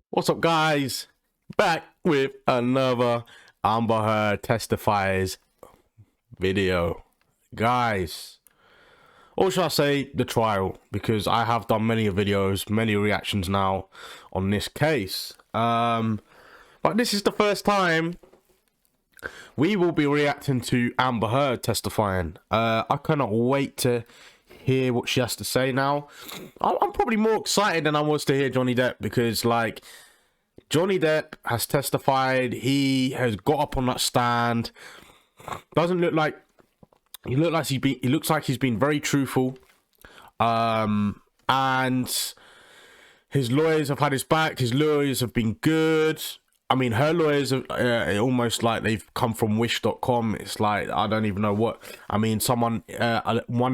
What's up, guys? Back with another Amber Heard testifies video. Guys, or should I say the trial, because I have done many videos, many reactions now on this case. But this is the first time we will be reacting to Amber Heard testifying. I cannot wait to hear what she has to say now. I'm probably more excited than I was to hear Johnny Depp, because like Johnny Depp has testified. He has got up on that stand. Doesn't look like he looks like he's been very truthful. And his lawyers have had his back. His lawyers have been good. I mean, her lawyers are almost like they've come from wish.com. It's like, I don't even know what. I mean, one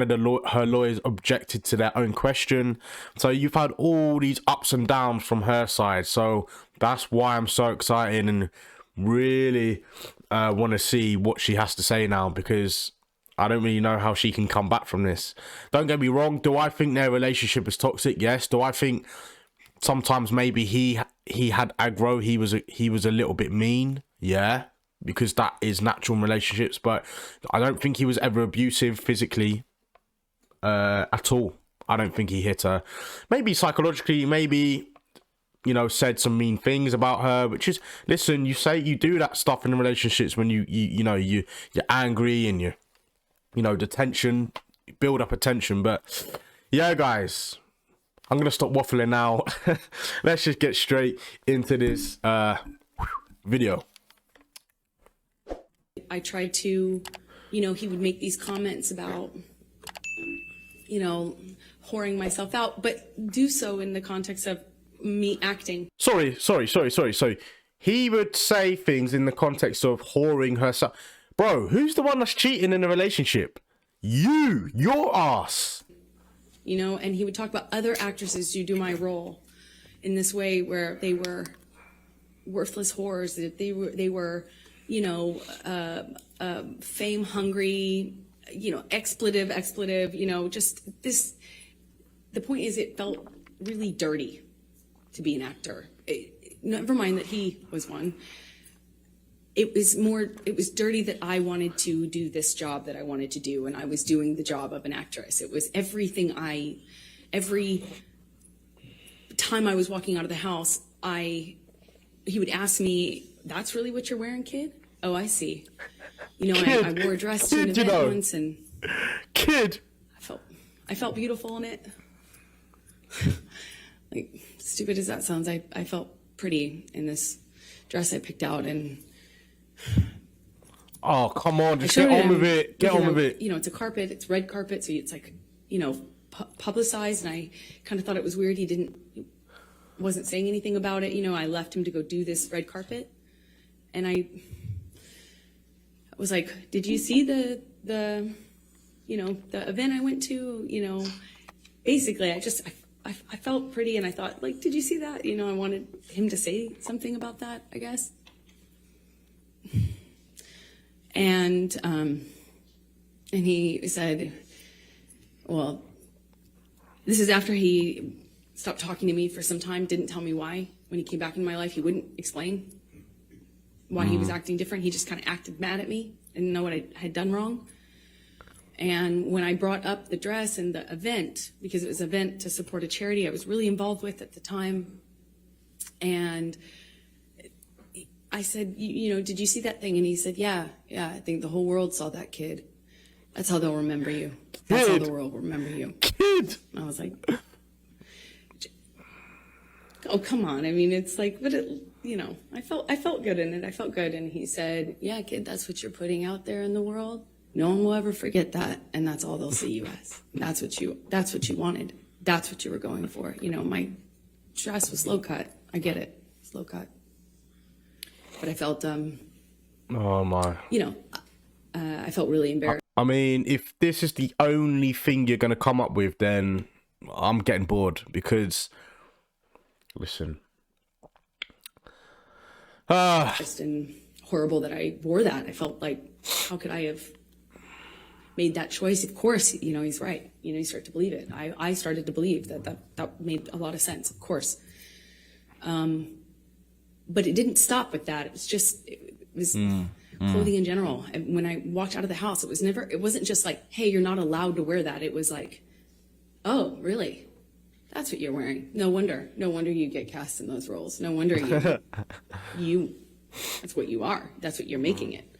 of her lawyers objected to their own question. So you've had all these ups and downs from her side. So that's why I'm so excited and really want to see what she has to say now, because I don't really know how she can come back from this. Don't get me wrong. Do I think their relationship is toxic? Yes. Do I think sometimes maybe he had aggro, he was a little bit mean? Yeah, because that is natural in relationships. But I don't think he was ever abusive physically at all. I don't think he hit her. Maybe psychologically, maybe, you know, said some mean things about her, which is, listen, you do that stuff in relationships when you're angry and you know, the tension, build up a tension. But yeah, guys, I'm going to stop waffling now. Let's just get straight into this video. I tried to, you know, he would make these comments about, you know, whoring myself out, but do so in the context of me acting. Sorry. He would say things in the context of whoring herself. Bro, who's the one that's cheating in a relationship? Your ass. You know, and he would talk about other actresses who do my role in this way, where they were worthless whores, that they were, you know, fame hungry, you know, expletive, you know, just this. The point is, it felt really dirty to be an actor. Never mind that he was one. It was dirty that I wanted to do this job that I wanted to do, and I was doing the job of an actress. It was everything every time I was walking out of the house, he would ask me, "That's really what you're wearing, kid? Oh, I see." You know, I wore a dress to an event once, and I felt beautiful in it. Like, stupid as that sounds, I felt pretty in this dress I picked out, and oh, come on, just get on with it. Get on with it. You know, it's a carpet, it's red carpet, so it's like, you know, publicized, and I kind of thought it was weird. He wasn't saying anything about it. You know, I left him to go do this red carpet, and I was like, "Did you see the you know, the event I went to?" You know, basically, I felt pretty, and I thought, like, "Did you see that?" You know, I wanted him to say something about that, I guess. And he said, well, this is after he stopped talking to me for some time, didn't tell me why. When he came back in my life, he wouldn't explain why he was acting different. He just kind of acted mad at me, didn't know what I had done wrong. And when I brought up the dress and the event, because it was an event to support a charity I was really involved with at the time, and I said, you know, "Did you see that thing?" And he said, yeah, I think the whole world saw that, kid. That's how they'll remember you. That's how the world will remember you. Kid! And I was like, oh, come on. I mean, it's like, but it, you know, I felt good in it. I felt good. And he said, yeah, kid, that's what you're putting out there in the world. No one will ever forget that. And that's all they'll see you as. That's what you wanted. That's what you were going for. You know, my dress was low cut. I get it. It's low cut. But I felt, oh my, you know, I felt really embarrassed. I mean, if this is the only thing you're going to come up with, then I'm getting bored, because, listen. Just and horrible that I wore that. I felt like, how could I have made that choice, of course, you know, he's right. You know, you start to believe it. I started to believe that made a lot of sense, of course. But it didn't stop with that. It was just, it was clothing in general. And when I walked out of the house, it wasn't just like, hey, you're not allowed to wear that. It was like, oh, really? That's what you're wearing. No wonder you get cast in those roles. No wonder you that's what you are. That's what you're making it.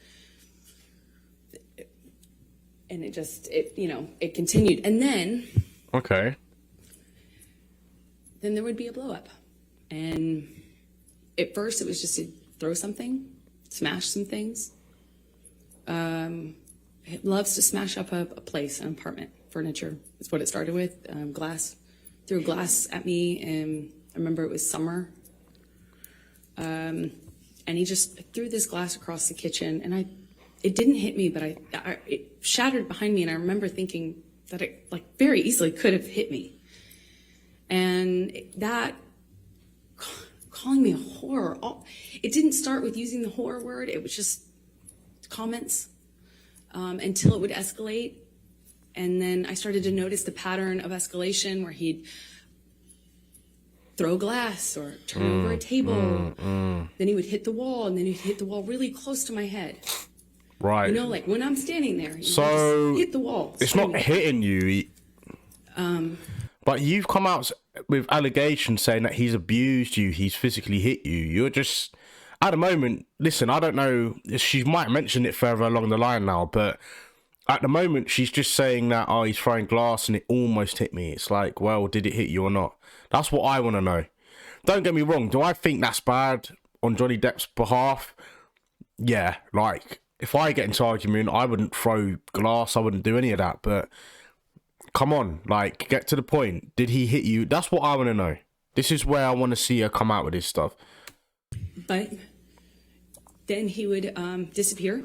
And it continued. And then, okay. Then there would be a blow up. And at first it was just to throw something, smash some things. It loves to smash up a place, an apartment, furniture. Is what it started with. Glass. Threw glass at me, and I remember it was summer. And he just threw this glass across the kitchen, and it didn't hit me, but it shattered behind me, and I remember thinking that it like very easily could have hit me. And that calling me a whore, it didn't start with using the whore word. It was just comments until it would escalate. And then I started to notice the pattern of escalation where he'd throw glass or turn over a table. Then he would hit the wall, and then he'd hit the wall really close to my head. Right. You know, like when I'm standing there, so just hit the wall. It's not hitting you. But you've come out with allegations saying that he's abused you, he's physically hit you. You're just, at the moment, listen, I don't know, she might mention it further along the line now, but at the moment, she's just saying that, oh, he's throwing glass and it almost hit me. It's like, well, did it hit you or not? That's what I want to know. Don't get me wrong. Do I think that's bad on Johnny Depp's behalf? Yeah, like, if I get into argument, I wouldn't throw glass. I wouldn't do any of that. But come on, like, get to the point. Did he hit you? That's what I want to know. This is where I want to see her come out with this stuff. But then he would disappear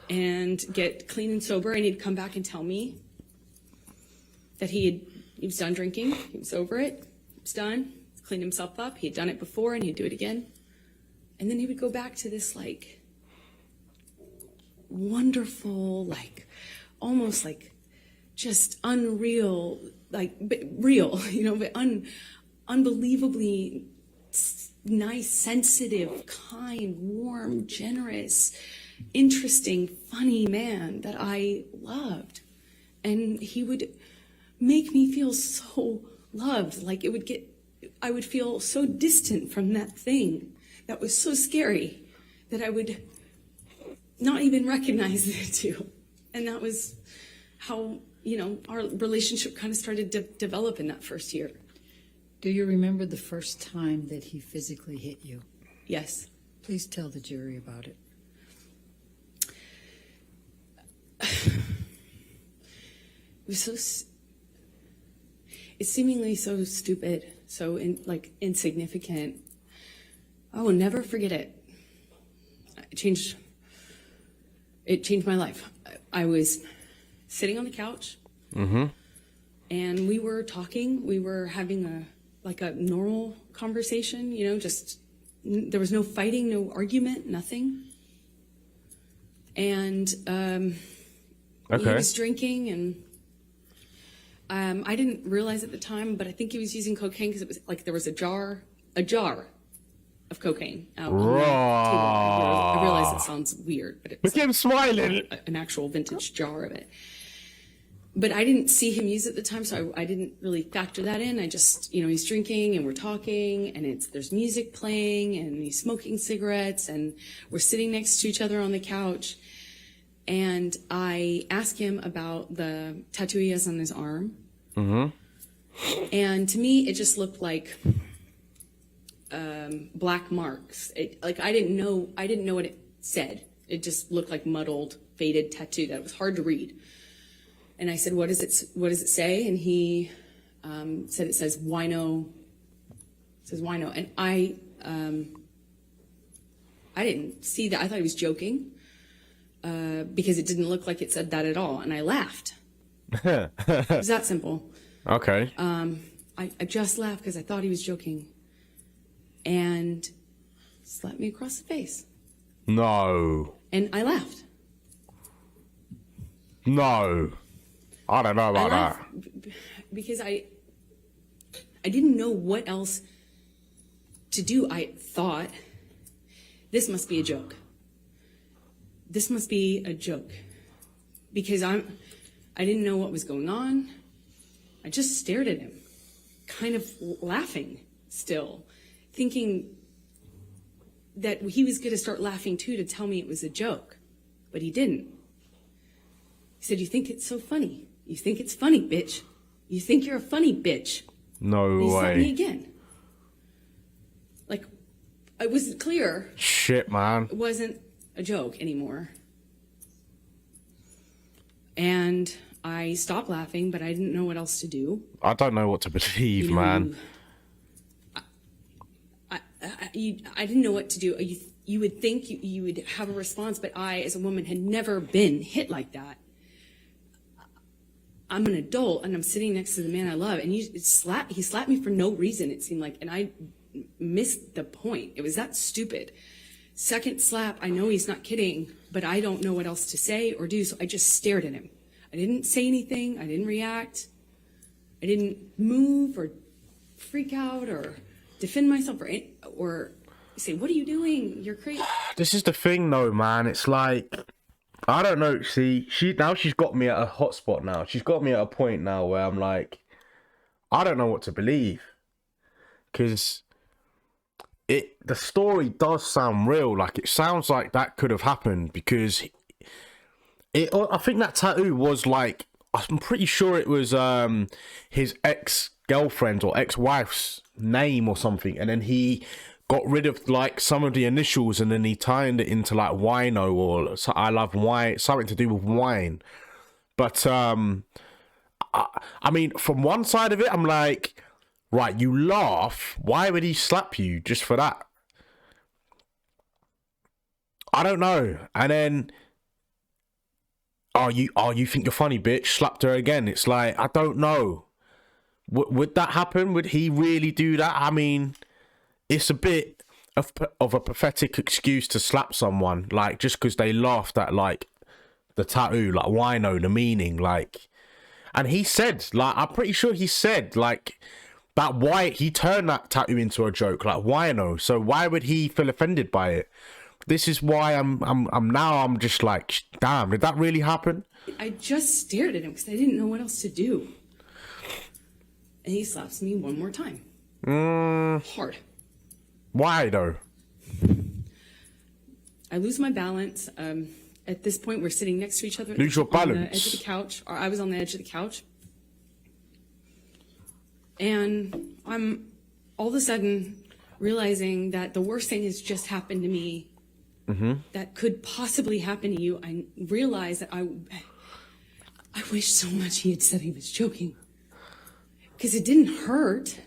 and get clean and sober, and he'd come back and tell me that he was done drinking, he was over it, he was done, cleaned himself up, he'd done it before, and he'd do it again. And then he would go back to this, like, wonderful, like, almost like just unreal, like, but real, you know, but unbelievably nice, sensitive, kind, warm, generous, interesting, funny man that I loved. And he would make me feel so loved. Like I would feel so distant from that thing that was so scary that I would not even recognize it too. And that was how, you know, our relationship kind of started to develop in that first year. Do you remember the first time that he physically hit you? Yes. Please tell the jury about it. It was it's seemingly so stupid, so insignificant. I will never forget it. It changed my life. I was sitting on the couch, and we were talking. We were having a normal conversation, you know, just there was no fighting, no argument, nothing. And he was drinking, and I didn't realize at the time, but I think he was using cocaine because it was like there was a jar of cocaine out on the table. I realize it sounds weird, but it's Look at him smiling. An actual vintage jar of it. But I didn't see him use it at the time, so I didn't really factor that in. I just, you know, he's drinking and we're talking, and there's music playing, and he's smoking cigarettes, and we're sitting next to each other on the couch. And I asked him about the tattoo he has on his arm. And to me, it just looked like black marks. I didn't know what it said. It just looked like muddled, faded tattoo that was hard to read. And I said, what does it say? And he said it says wino. It says wino. And I didn't see that. I thought he was joking because it didn't look like it said that at all. And I laughed. It was that simple. Okay. I just laughed because I thought he was joking. And slapped me across the face. No. And I laughed. No. I don't know about that. Because I didn't know what else to do. I thought, this must be a joke. This must be a joke. Because I didn't know what was going on. I just stared at him, kind of laughing still, thinking that he was going to start laughing too to tell me it was a joke. But he didn't. He said, "You think it's so funny? You think it's funny, bitch? You think you're a funny bitch?" No And he slapped way. me again. Like, it was clear Shit, man. it wasn't a joke anymore. And I stopped laughing, but I didn't know what else to do. I don't know what to believe, You know, man. I didn't know what to do. You would think you would have a response, but I, as a woman, had never been hit like that. I'm an adult, and I'm sitting next to the man I love, and he slapped me for no reason, it seemed like, and I missed the point. It was that stupid. Second slap, I know he's not kidding, but I don't know what else to say or do, so I just stared at him. I didn't say anything. I didn't react. I didn't move or freak out or defend myself or say, "What are you doing? You're crazy." This is the thing, though, man. It's like, I don't know. See, she's got me at a hot spot now. She's got me at a point now where I'm like, I don't know what to believe, because the story does sound real. Like, it sounds like that could have happened, because I think that tattoo was like, I'm pretty sure it was his ex-girlfriend or ex-wife's name or something, and then he got rid of like some of the initials, and then he turned it into like wino, or I love wine, something to do with wine. But I mean, from one side of it, I'm like, right, you laugh, why would he slap you just for that? I don't know. And then, you think you're funny, bitch, slapped her again. It's like, I don't know. Would that happen? Would he really do that? I mean, it's a bit of a pathetic excuse to slap someone, like, just because they laughed at, like, the tattoo, like, wino, the meaning, like. And he said, like, I'm pretty sure he said, like, that why he turned that tattoo into a joke, like, wino. So why would he feel offended by it? This is why I'm just like, damn, did that really happen? I just stared at him because I didn't know what else to do. And he slaps me one more time. Hard. Why though? I lose my balance. At this point, we're sitting next to each other. Lose your on the balance? edge of the couch, or I was on the edge of the couch. And I'm all of a sudden realizing that the worst thing has just happened to me. That could possibly happen to you. I realized that I wish so much he had said he was joking, because it didn't hurt.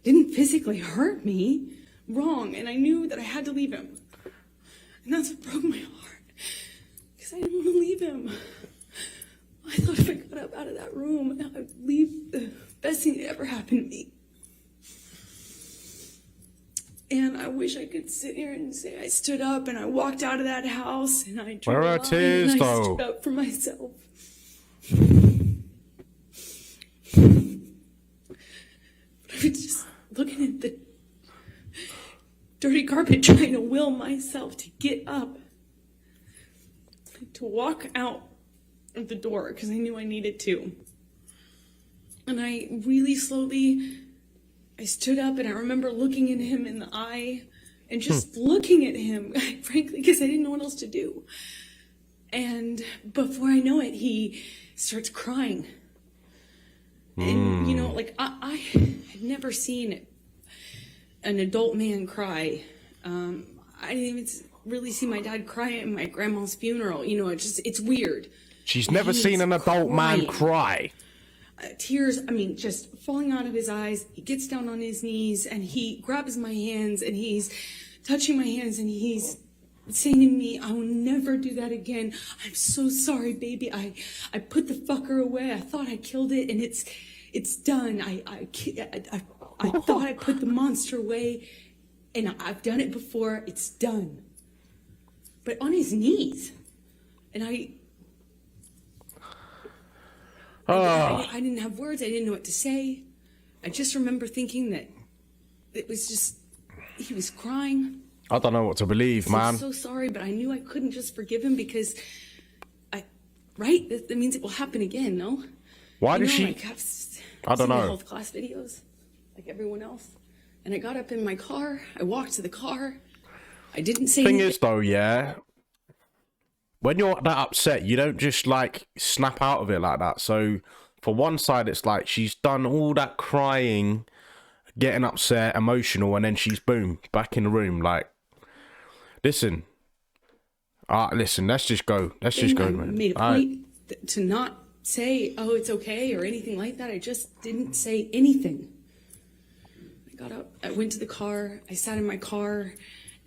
It didn't physically hurt me. Wrong. And I knew that I had to leave him. And that's what broke my heart, because I didn't want to leave him. I thought if I got up out of that room, I'd leave the best thing that ever happened to me. And I wish I could sit here and say I stood up and I walked out of that house and I drew a line and I stood up for myself. But I was just looking at the dirty carpet, trying to will myself to get up, to walk out of the door, because I knew I needed to. And I really slowly, I stood up, and I remember looking at him in the eye and just looking at him, frankly, because I didn't know what else to do. And before I know it, he starts crying. And, you know, like, I had never seen an adult man cry. I didn't even really see my dad cry at my grandma's funeral. You know, it's weird. She's never seen an adult man cry. Tears, I mean, just falling out of his eyes. He gets down on his knees and he grabs my hands and he's touching my hands and he's saying to me, "I will never do that again. I'm so sorry, baby. I put the fucker away. I thought I killed it and it's done. I thought I put the monster away and I've done it before. It's done." But on his knees. And I didn't have words. I didn't know what to say. I just remember thinking that it was just, he was crying. I don't know what to believe, man. I'm so sorry, but I knew I couldn't just forgive him because right? That means it will happen again, no? Why does she? Like, I don't know. The health class videos, like everyone else. And I got up in my car. I walked to the car. I didn't say Thing anything. is, though, yeah, when you're that upset, you don't just like snap out of it like that. So for one side, it's like she's done all that crying, getting upset, emotional, and then she's boom back in the room. Like, listen. Listen, let's just go. Let's just go, man. I made a point to not say, oh, it's okay, or anything like that. I just didn't say anything. I got up, I went to the car, I sat in my car,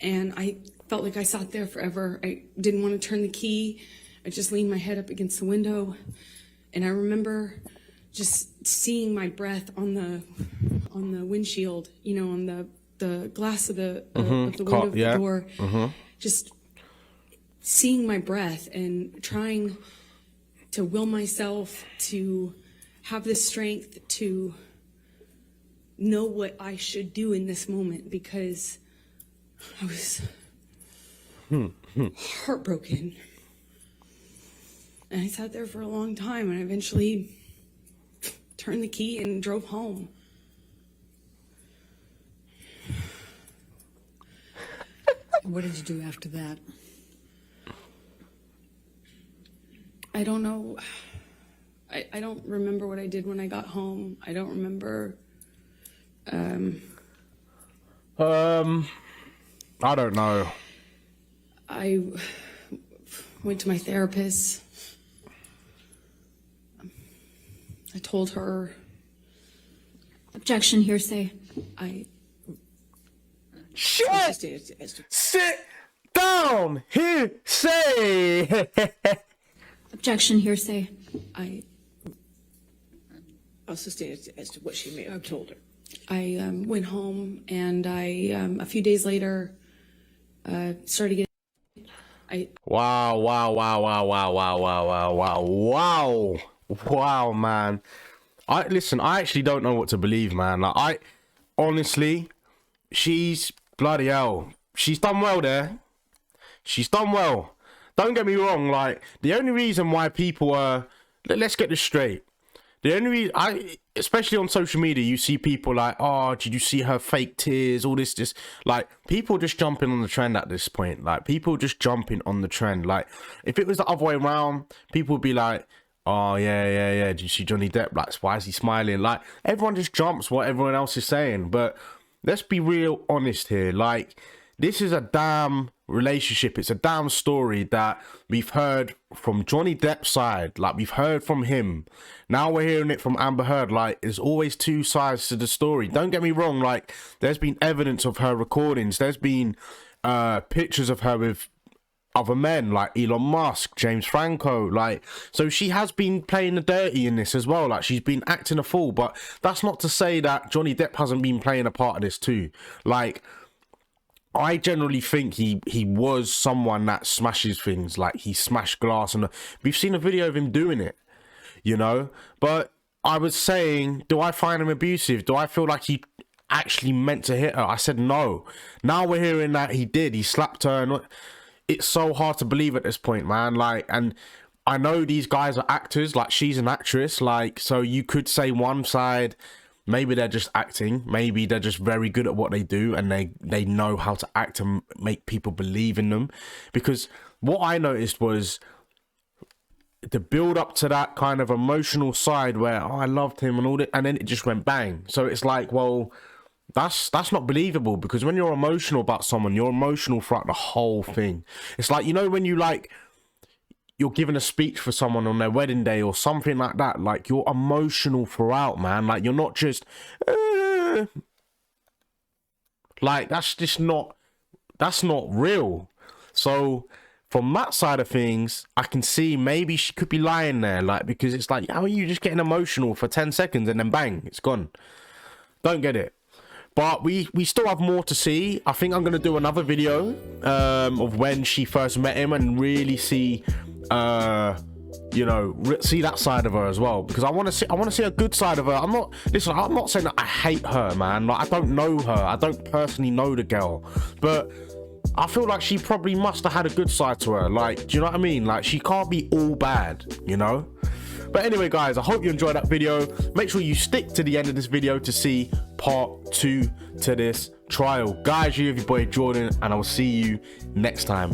and I felt like I sat there forever. I didn't want to turn the key. I just leaned my head up against the window, and I remember just seeing my breath on the windshield, you know, on the glass of the window of the door. Just seeing my breath and trying to will myself to have the strength to know what I should do in this moment, because I was heartbroken. And I sat there for a long time, and I eventually turned the key and drove home. What did you do after that? I don't know. I don't remember what I did when I got home. I don't remember. I don't know. I went to my therapist. I told her. Objection, hearsay. Shut! Sit down! Here, say! Objection, hearsay. I also stated as to what she may have told her. I went home, and I a few days later started getting. Wow, man. I actually don't know what to believe, man. Like, I honestly, she's bloody hell. She's done well there. She's done well. Don't get me wrong. Like, the only reason why people are, let's get this straight. The only reason especially on social media, you see people like, oh, did you see her fake tears? All this, just like people just jumping on the trend at this point. Like, people just jumping on the trend. Like, if it was the other way around, people would be like, oh yeah. Did you see Johnny Depp? Like, why is he smiling? Like, everyone just jumps what everyone else is saying. But let's be real honest here. Like, this is a damn relationship. It's a damn story that we've heard from Johnny Depp's side. Like, we've heard from him. Now we're hearing it from Amber Heard. Like, there's always two sides to the story. Don't get me wrong. Like, there's been evidence of her recordings. There's been pictures of her with other men like Elon Musk, James Franco. Like, so she has been playing the dirty in this as well. Like, she's been acting a fool. But that's not to say that Johnny Depp hasn't been playing a part of this too. Like, I generally think he was someone that smashes things. Like, he smashed glass, and we've seen a video of him doing it, you know. But I was saying, do I find him abusive? Do I feel like he actually meant to hit her? I said no. Now we're hearing that he did. He slapped her, and it's so hard to believe at this point, man. Like, and I know these guys are actors. Like, she's an actress. Like, so you could say one side, maybe they're just acting. Maybe they're just very good at what they do, and they know how to act and make people believe in them. Because what I noticed was the build up to that kind of emotional side where, oh, I loved him and all that, and then it just went bang. So it's like, well, that's not believable, because when you're emotional about someone, you're emotional throughout the whole thing. It's like, you know, when you like, you're giving a speech for someone on their wedding day or something like that, like, you're emotional throughout, man. Like, you're not just like, that's not real. So from that side of things, I can see maybe she could be lying there, like, because it's like, how are you just getting emotional for 10 seconds and then bang, it's gone? Don't get it. But we still have more to see. I think I'm going to do another video of when she first met him and really see you know, see that side of her as well, because I want to see a good side of her. I'm not saying that I hate her, man. Like, I don't know her. I don't personally know the girl, but I feel like she probably must have had a good side to her. Like, do you know what I mean? Like, she can't be all bad, you know? But anyway, guys, I hope you enjoyed that video. Make sure you stick to the end of this video to see part 2 to this trial. Guys, you have your boy Jordan, and I will see you next time.